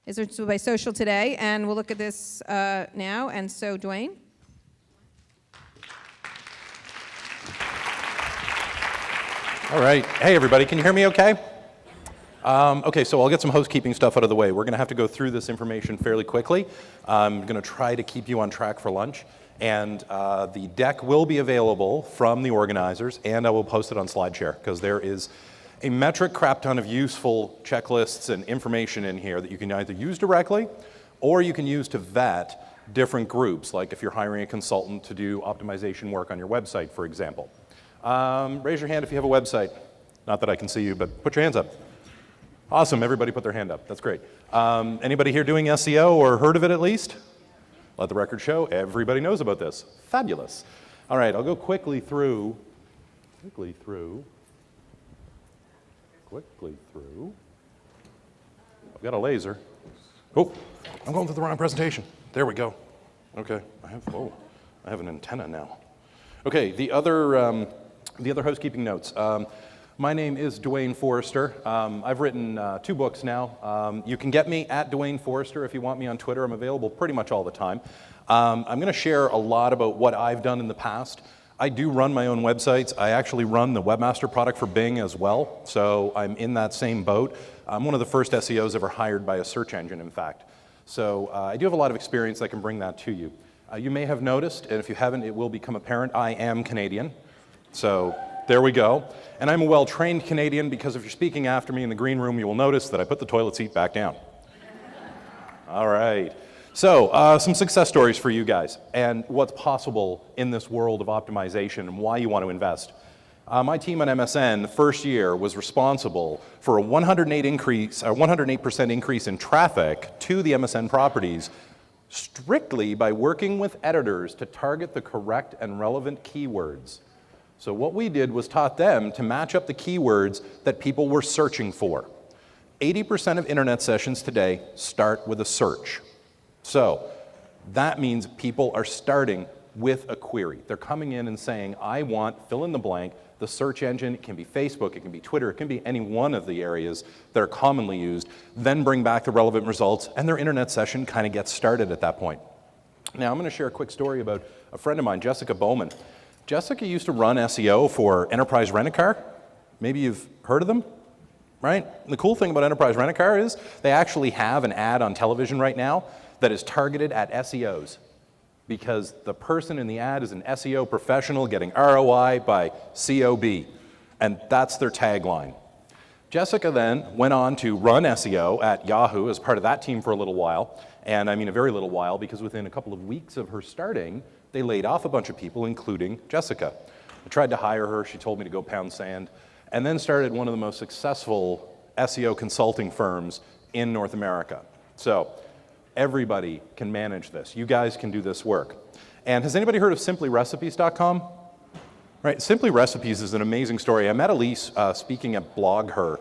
is by Social Today, and we'll look at this now. And so, Duane. All right. Hey, everybody. Can you hear me okay? Okay, so I'll get some housekeeping stuff out of the way. We're going to have to go through this information fairly quickly. I'm going to try to keep you on track for lunch. And the deck will be available from the organizers, and I will post it on SlideShare, because there is a metric crap ton of useful checklists and information in here that you can either use directly or you can use to vet different groups, like if you're hiring a consultant to do optimization work on your website, for example. Raise your hand if you have a website. Not that I can see you, but put your hands up. Awesome, everybody put their hand up. That's great. Anybody here doing SEO or heard of it at least? Let the record show everybody knows about this. Fabulous. All right, I'll go quickly through. I've got a laser. Oh, I'm going through the wrong presentation. There we go. Okay, I have an antenna now. Okay, the other housekeeping notes. My name is Duane Forrester. I've written 2 books now. You can get me at Duane Forrester if you want me on Twitter. I'm available pretty much all the time. I'm going to share a lot about what I've done in the past. I do run my own websites. I actually run the Webmaster product for Bing as well, so I'm in that same boat. I'm one of the first SEOs ever hired by a search engine, in fact. So I do have a lot of experience that can bring that to you. You may have noticed, and if you haven't, it will become apparent, I am Canadian. So there we go. And I'm a well-trained Canadian, because if you're speaking after me in the green room, you will notice that I put the toilet seat back down. All right. So some success stories for you guys and what's possible in this world of optimization and why you want to invest. My team at MSN the first year was responsible for a 108% increase in traffic to the MSN properties, strictly by working with editors to target the correct and relevant keywords. So what we did was taught them to match up the keywords that people were searching for. 80% of internet sessions today start with a search. So that means people are starting with a query. They're coming in and saying, I want fill in the blank. The search engine, it can be Facebook, it can be Twitter, it can be any one of the areas that are commonly used, then bring back the relevant results, and their internet session kind of gets started at that point. Now I'm going to share a quick story about a friend of mine, Jessica Bowman. Jessica used to run SEO for Enterprise Rent-A-Car. Maybe you've heard of them, right? And the cool thing about Enterprise Rent-A-Car is they actually have an ad on television right now that is targeted at SEOs, because the person in the ad is an SEO professional getting ROI by COB, and that's their tagline. Jessica then went on to run SEO at Yahoo as part of that team for a little while, and I mean a very little while, because within a couple of weeks of her starting, they laid off a bunch of people, including Jessica. I tried to hire her, she told me to go pound sand, and then started one of the most successful SEO consulting firms in North America. So everybody can manage this. You guys can do this work. And has anybody heard of simplyrecipes.com? Right, Simply Recipes is an amazing story. I met Elise speaking at Blog Her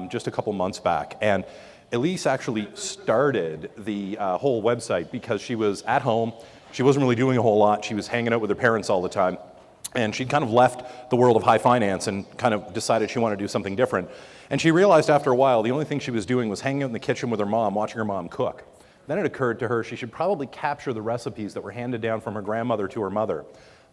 just a couple months back, and Elise actually started the whole website because she was at home. She wasn't really doing a whole lot. She was hanging out with her parents all the time, and she'd kind of left the world of high finance and kind of decided she wanted to do something different. And she realized after a while the only thing she was doing was hanging out in the kitchen with her mom, watching her mom cook. Then it occurred to her she should probably capture the recipes that were handed down from her grandmother to her mother.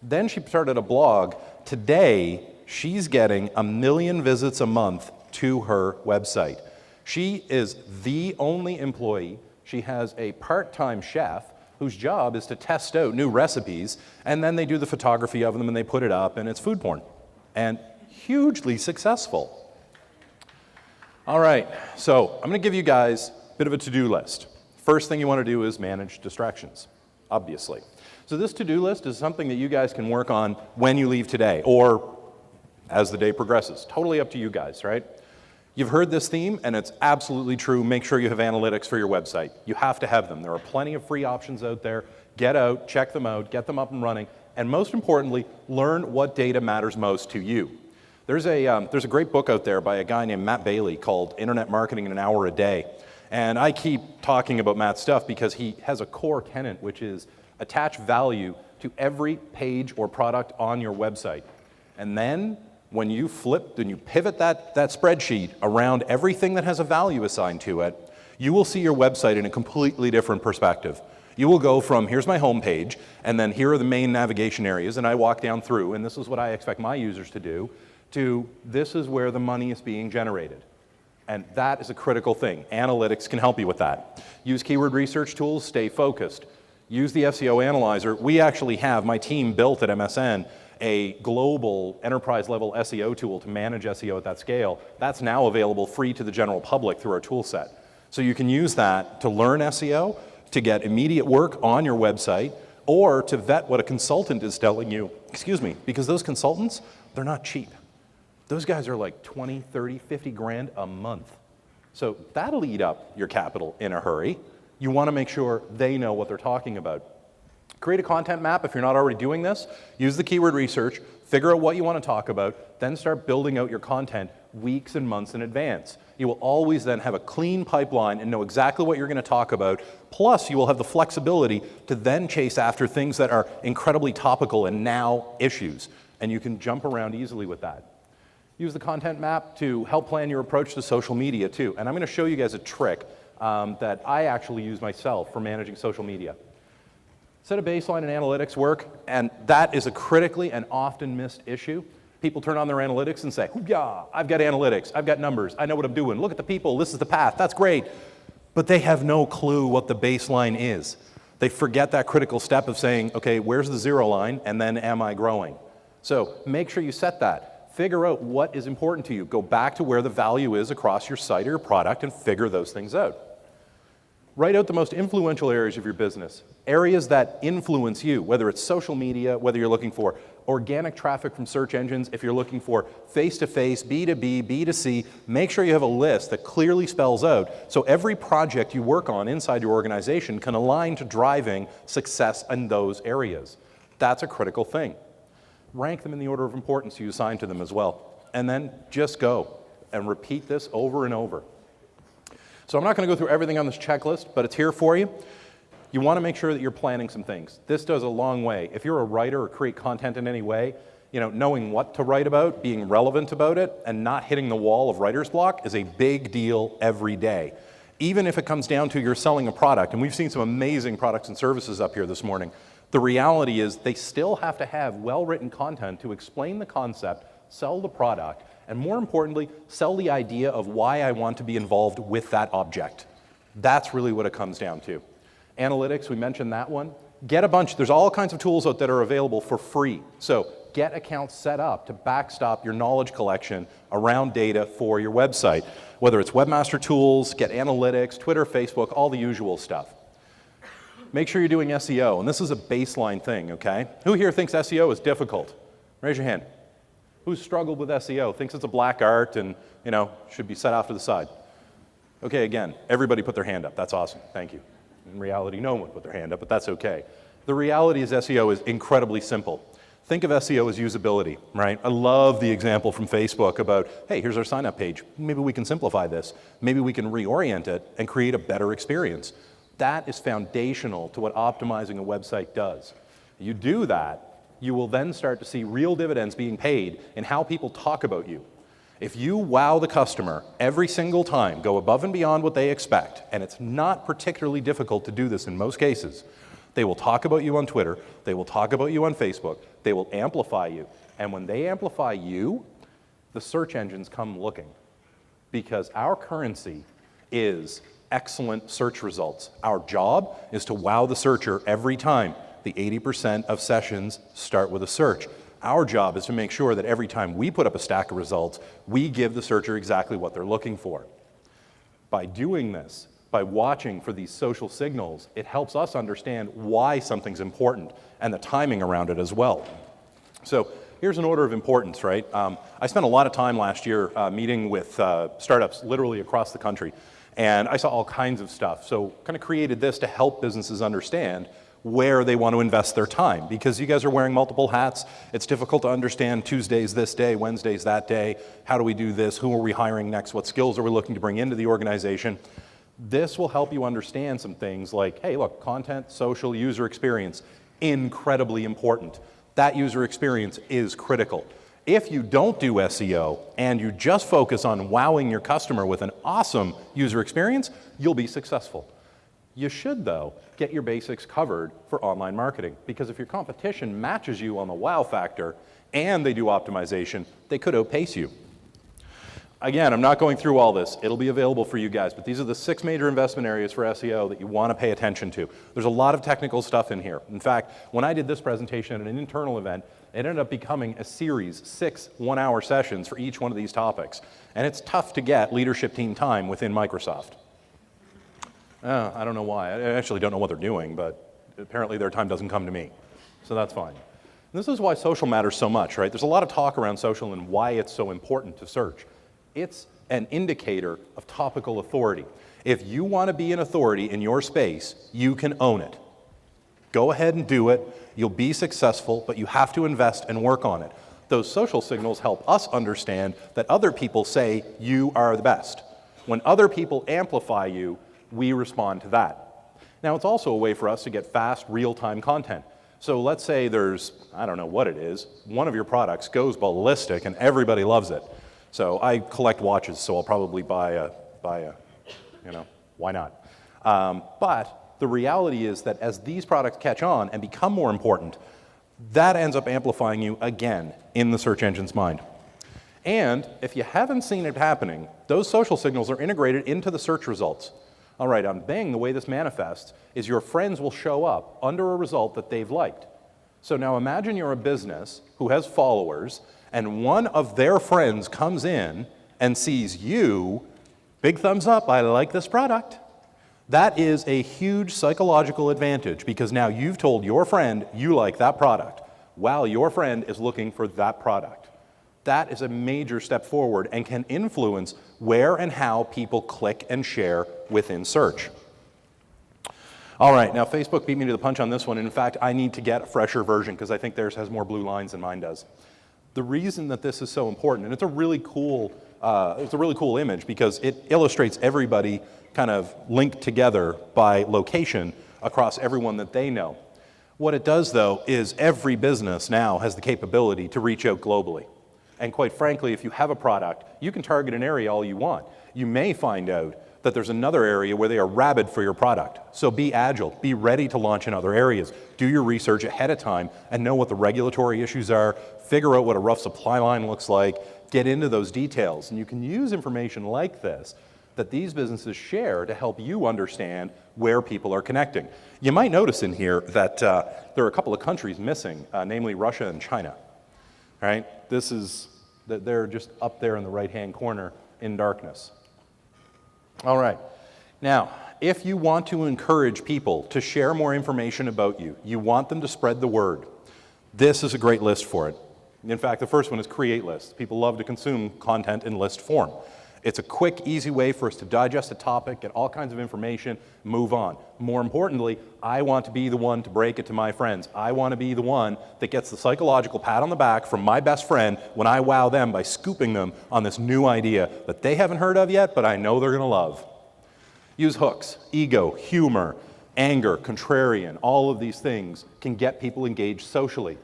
Then she started a blog. Today, she's getting 1 million visits a month to her website. She is the only employee. She has a part-time chef whose job is to test out new recipes, and then they do the photography of them and they put it up, and it's food porn. And hugely successful. All right, so I'm going to give you guys a bit of a to-do list. First thing you want to do is manage distractions, obviously. So this to-do list is something that you guys can work on when you leave today, or as the day progresses. Totally up to you guys, right? You've heard this theme, and it's absolutely true. Make sure you have analytics for your website. You have to have them. There are plenty of free options out there. Get out, check them out, get them up and running, and most importantly, learn what data matters most to you. There's a great book out there by a guy named Matt Bailey called Internet Marketing in an Hour a Day. And I keep talking about Matt's stuff because he has a core tenet, which is attach value to every page or product on your website. And then when you flip and you pivot that spreadsheet around everything that has a value assigned to it, you will see your website in a completely different perspective. You will go from, here's my home page, and then here are the main navigation areas, and I walk down through, and this is what I expect my users to do, to this is where the money is being generated. And that is a critical thing. Analytics can help you with that. Use keyword research tools, stay focused. Use the SEO analyzer. We actually have, my team built at MSN, a global enterprise-level SEO tool to manage SEO at that scale. That's now available free to the general public through our tool set. So you can use that to learn SEO, to get immediate work on your website, or to vet what a consultant is telling you, because those consultants, they're not cheap. Those guys are like 20, 30, 50 grand a month. So that'll eat up your capital in a hurry. You want to make sure they know what they're talking about. Create a content map if you're not already doing this. Use the keyword research, figure out what you want to talk about, then start building out your content weeks and months in advance. You will always then have a clean pipeline and know exactly what you're going to talk about. Plus, you will have the flexibility to then chase after things that are incredibly topical and now issues. And you can jump around easily with that. Use the content map to help plan your approach to social media too. And I'm going to show you guys a trick that I actually use myself for managing social media. Set a baseline in analytics work, and that is a critically and often missed issue. People turn on their analytics and say, yeah, I've got analytics, I've got numbers, I know what I'm doing, look at the people, this is the path, that's great. But they have no clue what the baseline is. They forget that critical step of saying, okay, where's the zero line, and then am I growing? So make sure you set that. Figure out what is important to you. Go back to where the value is across your site or your product and figure those things out. Write out the most influential areas of your business, areas that influence you, whether it's social media, whether you're looking for organic traffic from search engines, if you're looking for face-to-face, B2B, B2C, make sure you have a list that clearly spells out so every project you work on inside your organization can align to driving success in those areas. That's a critical thing. Rank them in the order of importance you assign to them as well. And then just go and repeat this over and over. So I'm not going to go through everything on this checklist, but it's here for you. You want to make sure that you're planning some things. This goes a long way. If you're a writer or create content in any way, knowing what to write about, being relevant about it, and not hitting the wall of writer's block is a big deal every day. Even if it comes down to you're selling a product, and we've seen some amazing products and services up here this morning, the reality is they still have to have well-written content to explain the concept, sell the product, and more importantly, sell the idea of why I want to be involved with that object. That's really what it comes down to. Analytics, we mentioned that one. Get a bunch, there's all kinds of tools out that are available for free. So get accounts set up to backstop your knowledge collection around data for your website. Whether it's webmaster tools, get analytics, Twitter, Facebook, all the usual stuff. Make sure you're doing SEO, and this is a baseline thing, okay? Who here thinks SEO is difficult? Raise your hand. Who's struggled with SEO, thinks it's a black art and, should be set off to the side? Okay, again, everybody put their hand up. That's awesome. Thank you. In reality, no one would put their hand up, but that's okay. The reality is SEO is incredibly simple. Think of SEO as usability, right? I love the example from Facebook about, hey, here's our sign-up page. Maybe we can simplify this. Maybe we can reorient it and create a better experience. That is foundational to what optimizing a website does. You do that, you will then start to see real dividends being paid in how people talk about you. If you wow the customer every single time, go above and beyond what they expect, and it's not particularly difficult to do this in most cases, they will talk about you on Twitter, they will talk about you on Facebook, they will amplify you. And when they amplify you, the search engines come looking. Because our currency is excellent search results. Our job is to wow the searcher every time. The 80% of sessions start with a search. Our job is to make sure that every time we put up a stack of results, we give the searcher exactly what they're looking for. By doing this, by watching for these social signals, it helps us understand why something's important and the timing around it as well. So here's an order of importance, right? I spent a lot of time last year meeting with startups literally across the country, and I saw all kinds of stuff. So kind of created this to help businesses understand where they want to invest their time, because you guys are wearing multiple hats. It's difficult to understand Tuesdays this day, Wednesdays that day. How do we do this? Who are we hiring next? What skills are we looking to bring into the organization? This will help you understand some things like, hey, look, content, social, user experience, incredibly important. That user experience is critical. If you don't do SEO and you just focus on wowing your customer with an awesome user experience, you'll be successful. You should, though, get your basics covered for online marketing, because if your competition matches you on the wow factor and they do optimization, they could outpace you. Again, I'm not going through all this. It'll be available for you guys, but these are the 6 major investment areas for SEO that you want to pay attention to. There's a lot of technical stuff in here. In fact, when I did this presentation at an internal event, it ended up becoming a series, 6 one-hour sessions for each one of these topics. And it's tough to get leadership team time within Microsoft. I don't know why. I actually don't know what they're doing, but apparently their time doesn't come to me. So that's fine. And this is why social matters so much, right? There's a lot of talk around social and why it's so important to search. It's an indicator of topical authority. If you want to be an authority in your space, you can own it. Go ahead and do it. You'll be successful, but you have to invest and work on it. Those social signals help us understand that other people say you are the best. When other people amplify you, we respond to that. Now, it's also a way for us to get fast, real-time content. So let's say there's, I don't know what it is, one of your products goes ballistic and everybody loves it. So I collect watches, so I'll probably buy a, you know, why not? But the reality is that as these products catch on and become more important, that ends up amplifying you again in the search engine's mind. And if you haven't seen it happening, those social signals are integrated into the search results. All right, on Bing, the way this manifests is your friends will show up under a result that they've liked. So now imagine you're a business who has followers, and one of their friends comes in and sees you, big thumbs up, I like this product. That is a huge psychological advantage, because now you've told your friend you like that product, while your friend is looking for that product. That is a major step forward and can influence where and how people click and share within search. All right, now Facebook beat me to the punch on this one. In fact, I need to get a fresher version because I think theirs has more blue lines than mine does. The reason that this is so important, and it's a really cool image because it illustrates everybody kind of linked together by location across everyone that they know. What it does, though, is every business now has the capability to reach out globally. And quite frankly, if you have a product, you can target an area all you want. You may find out that there's another area where they are rabid for your product. So be agile, be ready to launch in other areas. Do your research ahead of time and know what the regulatory issues are, figure out what a rough supply line looks like, get into those details. And you can use information like this that these businesses share to help you understand where people are connecting. You might notice in here that there are a couple of countries missing, namely Russia and China. Right? They're just up there in the right-hand corner in darkness. All right. Now, if you want to encourage people to share more information about you, you want them to spread the word, this is a great list for it. In fact, the first one is create lists. People love to consume content in list form. It's a quick, easy way for us to digest a topic, get all kinds of information, move on. More importantly, I want to be the one to break it to my friends. I want to be the one that gets the psychological pat on the back from my best friend when I wow them by scooping them on this new idea that they haven't heard of yet, but I know they're going to love. Use hooks, ego, humor, anger, contrarian, all of these things can get people engaged socially.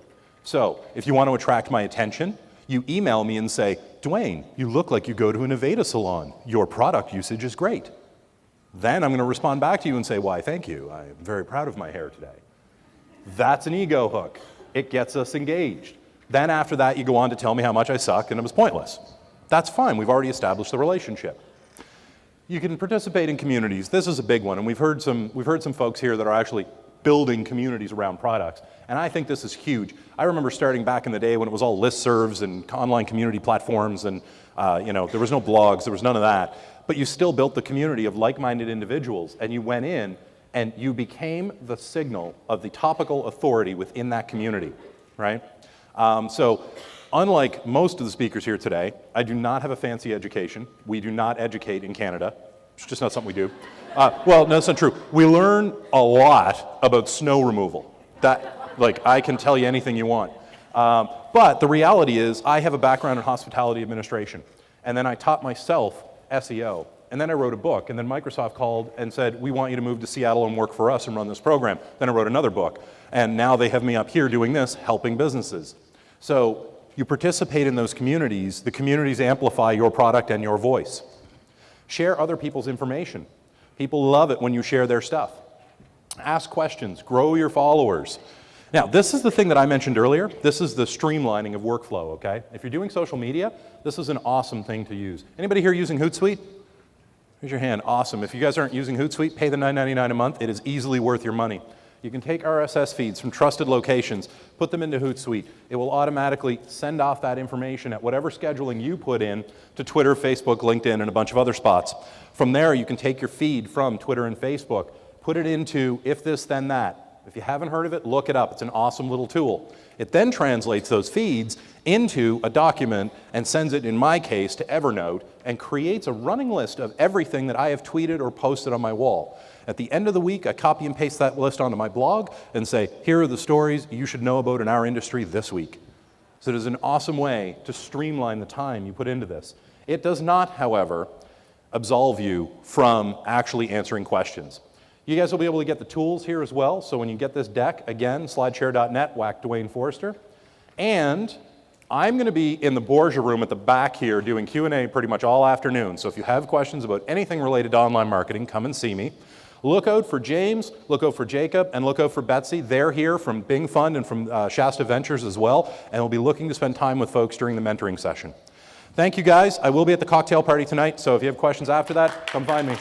So if you want to attract my attention, you email me and say, Duane, you look like you go to an Aveda salon. Your product usage is great. Then I'm going to respond back to you and say, why, thank you. I'm very proud of my hair today. That's an ego hook. It gets us engaged. Then after that, you go on to tell me how much I suck and it was pointless. That's fine. We've already established the relationship. You can participate in communities. This is a big one, and we've heard some folks here that are actually building communities around products. And I think this is huge. I remember starting back in the day when it was all listservs and online community platforms and there was no blogs, there was none of that. But you still built the community of like-minded individuals, and you went in and you became the signal of the topical authority within that community, right? So unlike most of the speakers here today, I do not have a fancy education. We do not educate in Canada. It's just not something we do. Well, no, that's not true. We learn a lot about snow removal. I can tell you anything you want. But the reality is, I have a background in hospitality administration. And then I taught myself SEO. And then I wrote a book. And then Microsoft called and said, we want you to move to Seattle and work for us and run this program. Then I wrote another book. And now they have me up here doing this, helping businesses. So, You participate in those communities. The communities amplify your product and your voice. Share other people's information. People love it when you share their stuff. Ask questions. Grow your followers. Now, this is the thing that I mentioned earlier. This is the streamlining of workflow, okay? If you're doing social media, this is an awesome thing to use. Anybody here using Hootsuite? Raise your hand. Awesome. If you guys aren't using Hootsuite, pay the $9.99 a month. It is easily worth your money. You can take RSS feeds from trusted locations, put them into Hootsuite. It will automatically send off that information at whatever scheduling you put in to Twitter, Facebook, LinkedIn, and a bunch of other spots. From there, you can take your feed from Twitter and Facebook, put it into if this, then that. If you haven't heard of it, look it up. It's an awesome little tool. It then translates those feeds into a document and sends it, in my case, to Evernote and creates a running list of everything that I have tweeted or posted on my wall. At the end of the week, I copy and paste that list onto my blog and say, here are the stories you should know about in our industry this week. So it is an awesome way to streamline the time you put into this. It does not, however, absolve you from actually answering questions. You guys will be able to get the tools here as well. So when you get this deck, again, slideshare.net, whack Duane Forrester. And I'm going to be in the Borgia room at the back here doing Q&A pretty much all afternoon. So if you have questions about anything related to online marketing, come and see me. Look out for James, look out for Jacob, and look out for Betsy. They're here from Bing Fund and from Shasta Ventures as well, and we'll be looking to spend time with folks during the mentoring session. Thank you, guys. I will be at the cocktail party tonight, so if you have questions after that, come find me.